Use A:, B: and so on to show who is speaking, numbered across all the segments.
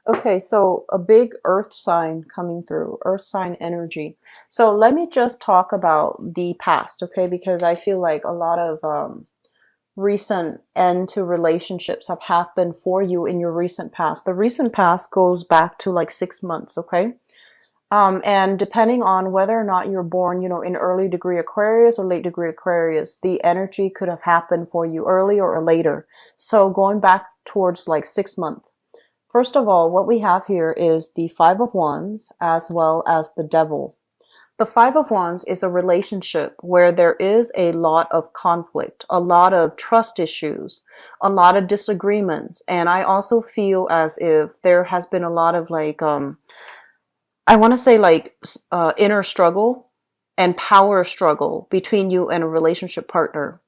A: Okay, so a big earth sign coming through, earth sign energy. So let me just talk about the past, okay? Because I feel like a lot of recent end to relationships have happened for you in your recent past. The recent past goes back to like 6 months, okay? And depending on whether or not you're born, in early degree Aquarius or late degree Aquarius, the energy could have happened for you earlier or later. So going back towards like 6 months. First of all, what we have here is the Five of Wands as well as the Devil. The Five of Wands is a relationship where there is a lot of conflict, a lot of trust issues, a lot of disagreements. And I also feel as if there has been a lot of like, I want to say like inner struggle and power struggle between you and a relationship partner.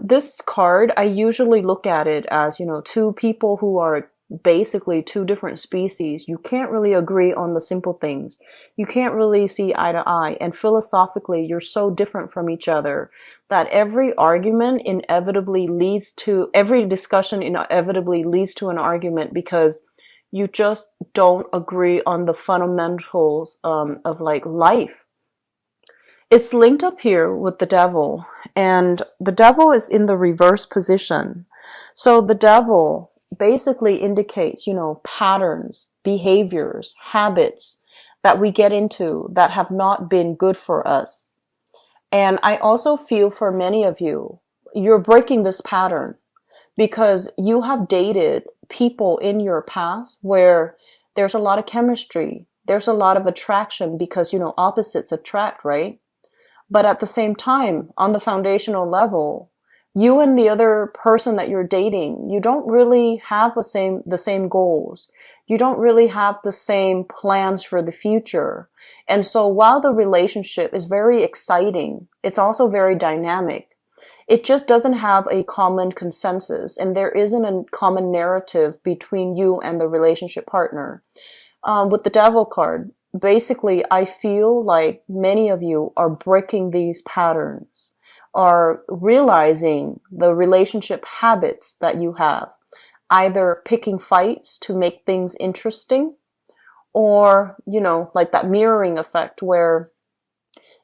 A: This card, I usually look at it as, two people who are basically two different species. You can't really agree on the simple things. You can't really see eye to eye. And philosophically, you're so different from each other that every discussion inevitably leads to an argument because you just don't agree on the fundamentals of like life. It's linked up here with the devil, and the devil is in the reverse position. So the devil basically indicates, patterns, behaviors, habits that we get into that have not been good for us. And I also feel for many of you, you're breaking this pattern because you have dated people in your past where there's a lot of chemistry, there's a lot of attraction because, opposites attract, right? But at the same time, on the foundational level, you and the other person that you're dating, you don't really have the same goals. You don't really have the same plans for the future. And so while the relationship is very exciting, it's also very dynamic. It just doesn't have a common consensus, and there isn't a common narrative between you and the relationship partner. With the devil card, basically, I feel like many of you are breaking these patterns, are realizing the relationship habits that you have, either picking fights to make things interesting, or, like that mirroring effect where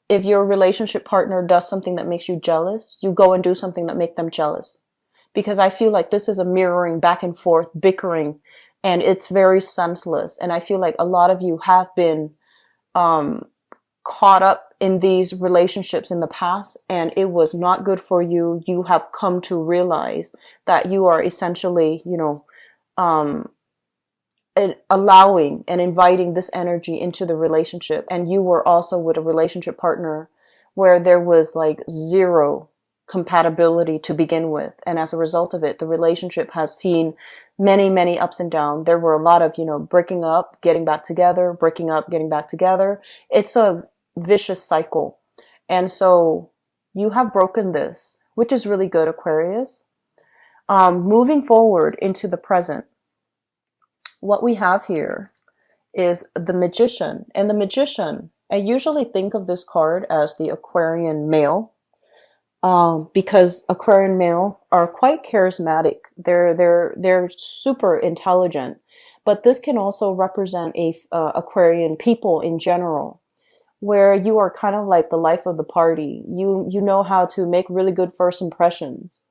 A: if your relationship partner does something that makes you jealous, you go and do something that makes them jealous. Because I feel like this is a mirroring back and forth, bickering, and it's very senseless. And I feel like a lot of you have been um, caught up in these relationships in the past, and it was not good for you. You have come to realize that you are essentially, um, allowing and inviting this energy into the relationship. And you were also with a relationship partner where there was like zero compatibility to begin with. And as a result of it, the relationship has seen many, many ups and downs. There were a lot of, breaking up, getting back together, breaking up, getting back together. It's a vicious cycle. And so you have broken this, which is really good, Aquarius. Moving forward into the present, what we have here is the Magician. And the Magician, I usually think of this card as the Aquarian male, because Aquarian male are quite charismatic. They're super intelligent, but this can also represent Aquarian people in general, where you are kind of like the life of the party. You know how to make really good first impressions.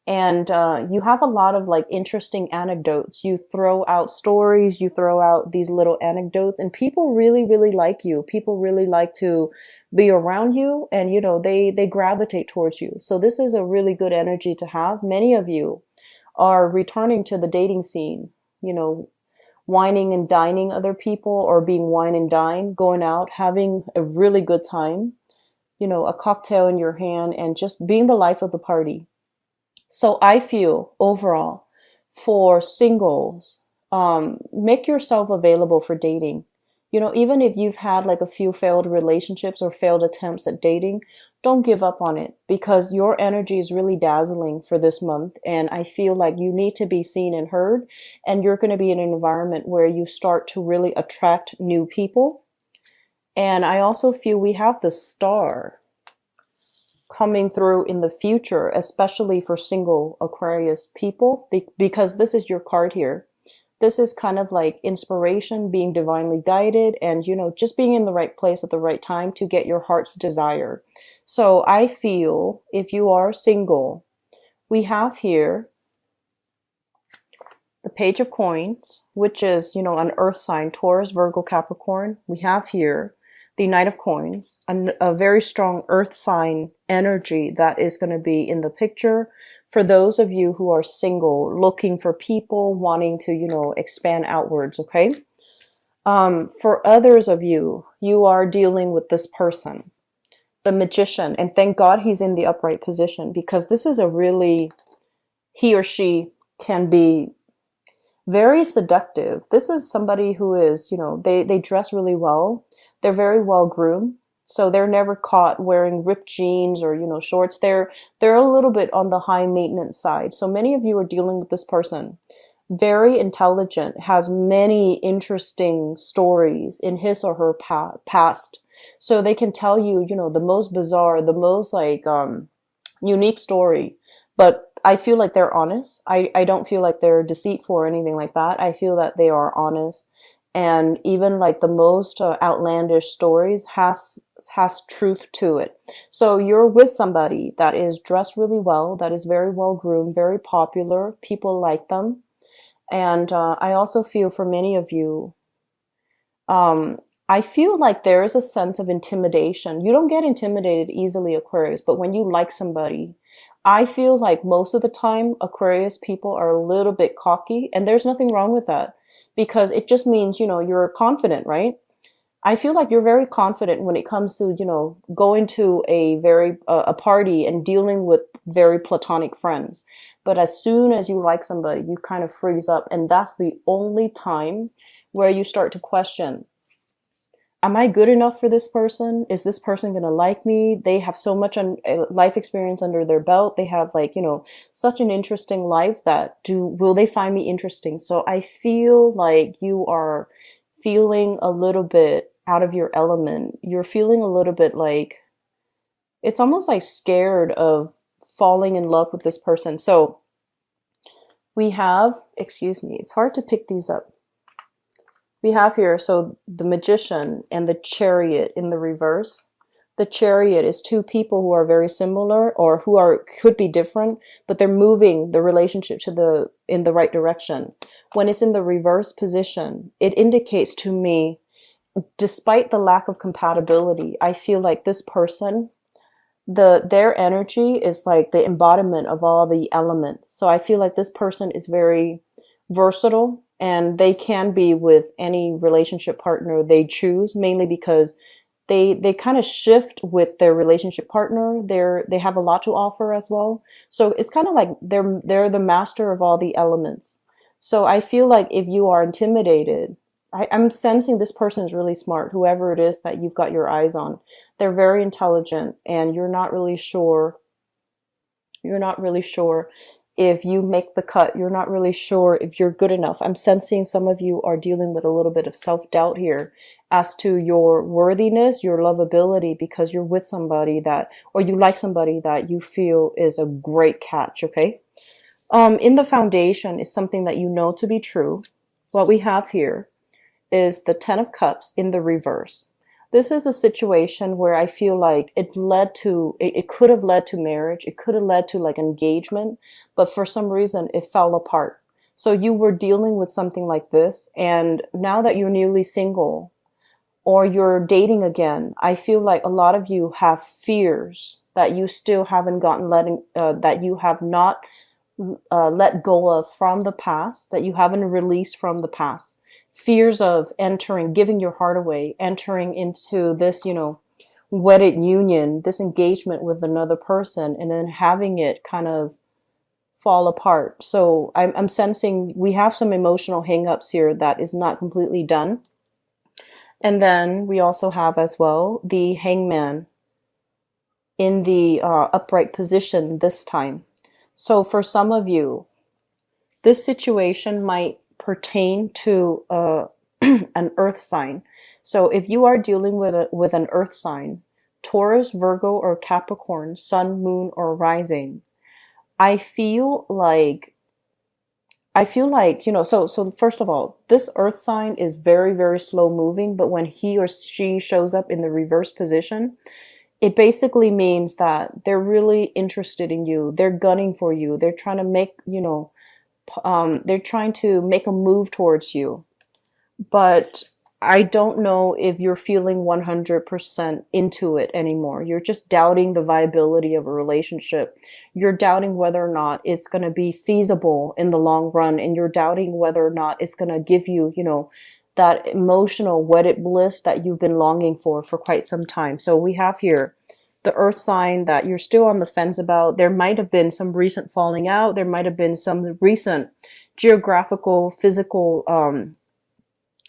A: And you have a lot of like interesting anecdotes. You throw out stories, you throw out these little anecdotes, and people really, really like you. People really like to be around you, and they gravitate towards you. So this is a really good energy to have. Many of you are returning to the dating scene, whining and dining other people, or being wine and dine, going out, having a really good time, a cocktail in your hand, and just being the life of the party. So I feel overall for singles, make yourself available for dating. Even if you've had like a few failed relationships or failed attempts at dating, don't give up on it because your energy is really dazzling for this month. And I feel like you need to be seen and heard, and you're going to be in an environment where you start to really attract new people. And I also feel we have the Star coming through in the future, especially for single Aquarius people, because this is your card here. This is kind of like inspiration, being divinely guided, and, just being in the right place at the right time to get your heart's desire. So I feel if you are single, we have here the Page of Coins, which is, an earth sign, Taurus, Virgo, Capricorn. We have here the Knight of Coins, a very strong earth sign energy that is going to be in the picture for those of you who are single, looking for people, wanting to, expand outwards, okay? For others of you, you are dealing with this person, the Magician, and thank God he's in the upright position, because this is he or she can be very seductive. This is somebody who is, they dress really well. They're very well groomed. So they're never caught wearing ripped jeans or, shorts. They're a little bit on the high maintenance side. So many of you are dealing with this person. Very intelligent, has many interesting stories in his or her past. So they can tell you, the most bizarre, the most unique story. But I feel like they're honest. I don't feel like they're deceitful or anything like that. I feel that they are honest. And even like the most outlandish stories has truth to it. So you're with somebody that is dressed really well, that is very well groomed, very popular. People like them. And I also feel for many of you, I feel like there is a sense of intimidation. You don't get intimidated easily, Aquarius, but when you like somebody, I feel like most of the time Aquarius people are a little bit cocky, and there's nothing wrong with that, because it just means, you're confident, right? I feel like you're very confident when it comes to, going to a party and dealing with very platonic friends. But as soon as you like somebody, you kind of freeze up. And that's the only time where you start to question, am I good enough for this person? Is this person going to like me? They have so much life experience under their belt. They have such an interesting life that will they find me interesting? So I feel like you are feeling a little bit out of your element. You're feeling a little bit like, it's almost like scared of falling in love with this person. So we have, excuse me, it's hard to pick these up. We have here, so the Magician and the Chariot in the reverse. The Chariot is two people who are very similar, or could be different, but they're moving the relationship in the right direction. When it's in the reverse position, it indicates to me, despite the lack of compatibility, I feel like this person, their energy is like the embodiment of all the elements. So I feel like this person is very versatile, and they can be with any relationship partner they choose, mainly because they kind of shift with their relationship partner. They have a lot to offer as well. So it's kind of like they're the master of all the elements. So I feel like if you are intimidated, I'm sensing this person is really smart, whoever it is that you've got your eyes on. They're very intelligent, and you're not really sure if you make the cut. You're not really sure if you're good enough. I'm sensing some of you are dealing with a little bit of self-doubt here as to your worthiness, your lovability, because you're with somebody or you like somebody that you feel is a great catch, okay? In the foundation is something that you know to be true. What we have here is the Ten of Cups in the reverse. This is a situation where I feel like it could have led to marriage. It could have led to like engagement, but for some reason it fell apart. So you were dealing with something like this, and now that you're newly single or you're dating again, I feel like a lot of you have fears that you still haven't that you have not let go of from the past, that you haven't released from the past. Fears of giving your heart away, entering into this, wedded union, this engagement with another person, and then having it kind of fall apart. So I'm sensing we have some emotional hangups here that is not completely done. And then we also have as well the Hangman in the upright position this time. So for some of you, this situation might pertain to an earth sign. So if you are dealing with an earth sign, Taurus, Virgo, or Capricorn, Sun, Moon, or Rising, I feel like I feel like, so first of all, this earth sign is very, very slow moving, but when he or she shows up in the reverse position, it basically means that they're really interested in you. They're gunning for you. They're trying to make, they're trying to make a move towards you. But I don't know if you're feeling 100% into it anymore. You're just doubting the viability of a relationship. You're doubting whether or not it's going to be feasible in the long run. And you're doubting whether or not it's going to give you, that emotional wedded bliss that you've been longing for quite some time. So we have here the earth sign that you're still on the fence about. There might have been some recent falling out. There might have been some recent geographical, physical,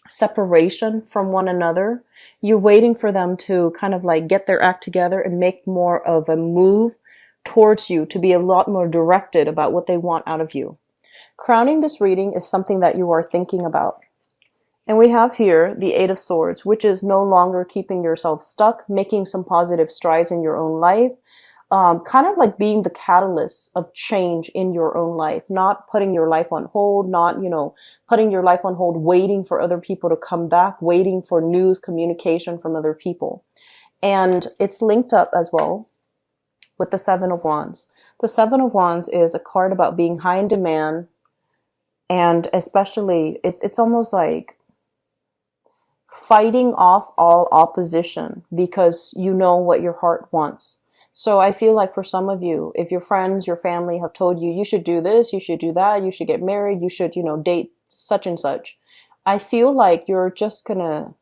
A: separation from one another. You're waiting for them to kind of like get their act together and make more of a move towards you, to be a lot more directed about what they want out of you. Crowning this reading is something that you are thinking about. And we have here the Eight of Swords, which is no longer keeping yourself stuck, making some positive strides in your own life, kind of like being the catalyst of change in your own life, not putting your life on hold, not, putting your life on hold, waiting for other people to come back, waiting for news, communication from other people. And it's linked up as well with the Seven of Wands. The Seven of Wands is a card about being high in demand, and especially it's almost like fighting off all opposition because you know what your heart wants. So I feel like for some of you, if your friends, your family have told you, you should do this, you should do that, you should get married, you should, date such and such. I feel like you're just going to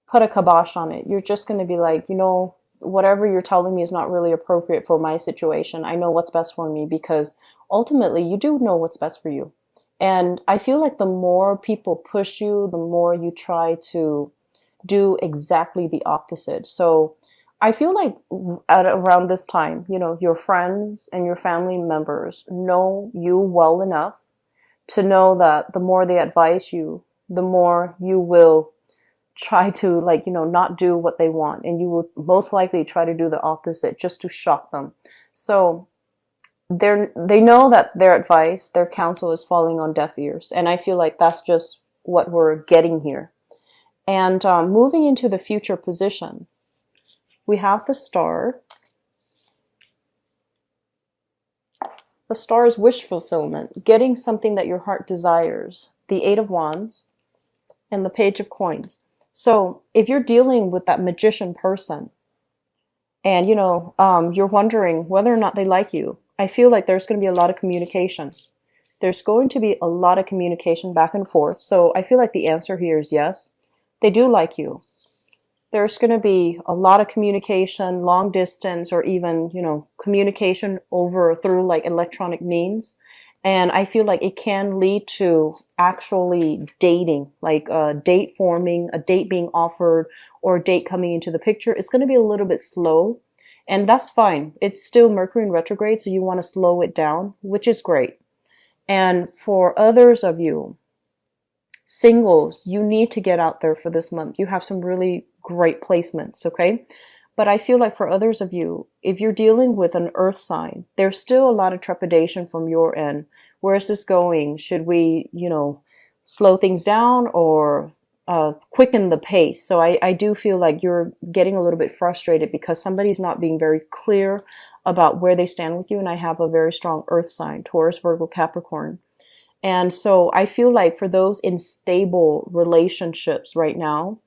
A: put a kibosh on it. You're just going to be like, whatever you're telling me is not really appropriate for my situation. I know what's best for me, because ultimately you do know what's best for you. And I feel like the more people push you, the more you try to do exactly the opposite. So I feel like at around this time, your friends and your family members know you well enough to know that the more they advise you, the more you will try to not do what they want. And you will most likely try to do the opposite just to shock them. So they know that their advice, their counsel is falling on deaf ears. And I feel like that's just what we're getting here. And moving into the future position, we have the Star. The Star is wish fulfillment, getting something that your heart desires. The Eight of Wands and the Page of Coins. So if you're dealing with that magician person and, you're wondering whether or not they like you, I feel like there's going to be a lot of communication. There's going to be a lot of communication back and forth. So I feel like the answer here is yes. They do like you. There's going to be a lot of communication, long distance, or even, communication through like electronic means. And I feel like it can lead to actually dating, like a date forming, a date being offered, or a date coming into the picture. It's going to be a little bit slow, and that's fine. It's still Mercury in retrograde, so you want to slow it down, which is great. And for others of you, singles, you need to get out there for this month. You have some really great placements, okay? But I feel like for others of you, if you're dealing with an earth sign, there's still a lot of trepidation from your end. Where is this going? Should we, slow things down or quicken the pace? So I do feel like you're getting a little bit frustrated because somebody's not being very clear about where they stand with you. And I have a very strong earth sign, Taurus, Virgo, Capricorn. And so I feel like for those in stable relationships right now,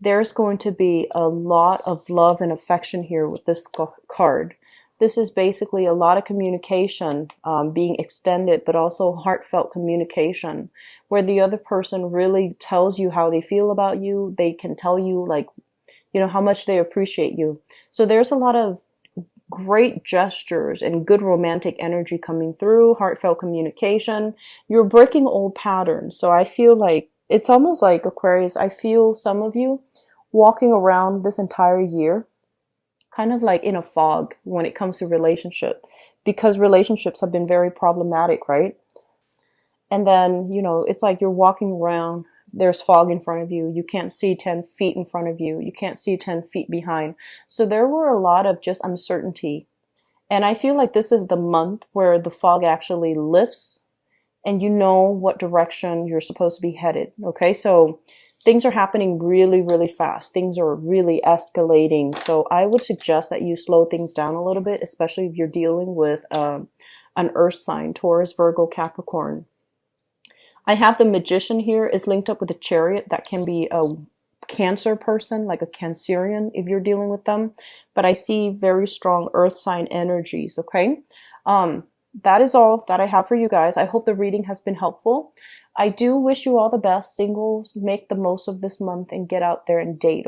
A: there's going to be a lot of love and affection here with this card. This is basically a lot of communication being extended, but also heartfelt communication where the other person really tells you how they feel about you. They can tell you how much they appreciate you. So there's a lot of great gestures and good romantic energy coming through, heartfelt communication. You're breaking old patterns. So I feel like it's almost like, Aquarius, I feel some of you walking around this entire year kind of like in a fog when it comes to relationship, because relationships have been very problematic, right? And then, it's like you're walking around, there's fog in front of you. You can't see 10 feet in front of you. You can't see 10 feet behind. So there were a lot of just uncertainty. And I feel like this is the month where the fog actually lifts and you know what direction you're supposed to be headed. Okay, so things are happening really, really fast. Things are really escalating. So I would suggest that you slow things down a little bit, especially if you're dealing with an earth sign, Taurus, Virgo, Capricorn. I have the Magician here is linked up with a Chariot. That can be a Cancer person, like a Cancerian, if you're dealing with them. But I see very strong earth sign energies, okay? That is all that I have for you guys. I hope the reading has been helpful. I do wish you all the best. Singles, make the most of this month and get out there and date,